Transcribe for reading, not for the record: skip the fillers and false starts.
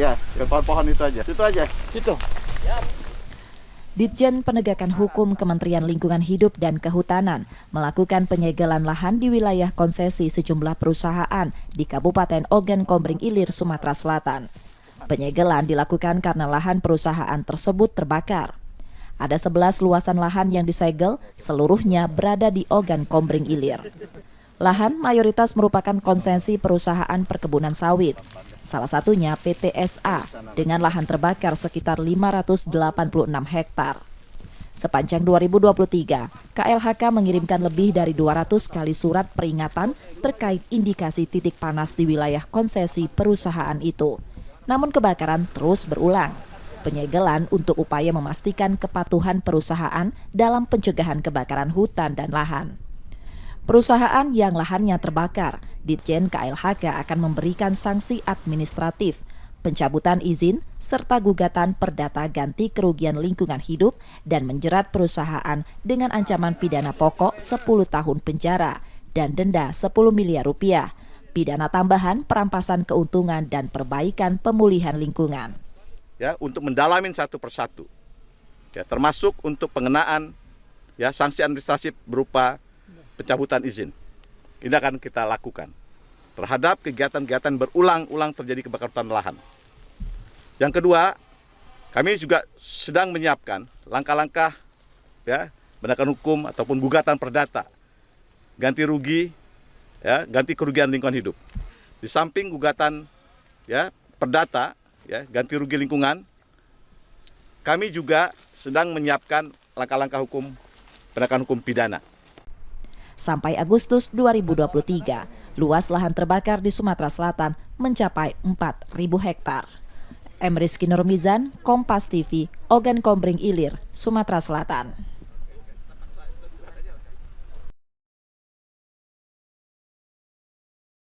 Ya, ke pohon-pohon itu aja. Itu aja. Itu. Ditjen Penegakan Hukum Kementerian Lingkungan Hidup dan Kehutanan melakukan penyegelan lahan di wilayah konsesi sejumlah perusahaan di Kabupaten Ogan Kombring Ilir, Sumatera Selatan. Penyegelan dilakukan karena lahan perusahaan tersebut terbakar. Ada 11 luasan lahan yang disegel, seluruhnya berada di Ogan Kombring Ilir. Lahan mayoritas merupakan konsesi perusahaan perkebunan sawit. Salah satunya PTSA dengan lahan terbakar sekitar 586 hektar. Sepanjang 2023, KLHK mengirimkan lebih dari 200 kali surat peringatan terkait indikasi titik panas di wilayah konsesi perusahaan itu. Namun kebakaran terus berulang. Penyegelan untuk upaya memastikan kepatuhan perusahaan dalam pencegahan kebakaran hutan dan lahan. Perusahaan yang lahannya terbakar, Ditjen KLHK akan memberikan sanksi administratif, pencabutan izin, serta gugatan perdata ganti kerugian lingkungan hidup dan menjerat perusahaan dengan ancaman pidana pokok 10 tahun penjara dan denda 10 miliar rupiah, pidana tambahan perampasan keuntungan dan perbaikan pemulihan lingkungan. Ya, untuk mendalamin satu persatu. Ya, termasuk untuk pengenaan ya sanksi administratif berupa pencabutan izin. Ini akan kita lakukan terhadap kegiatan-kegiatan berulang-ulang terjadi kebakaran lahan. Yang kedua, kami juga sedang menyiapkan langkah-langkah ya, penegakan hukum ataupun gugatan perdata ganti rugi ya, ganti kerugian lingkungan hidup. Di samping gugatan ya perdata ya, ganti rugi lingkungan, kami juga sedang menyiapkan langkah-langkah hukum penegakan hukum pidana. Sampai Agustus 2023, luas lahan terbakar di Sumatera Selatan mencapai 4.000 hektar. M. Rizky Nurmizan, Kompas TV, Ogan Kombring Ilir, Sumatera Selatan.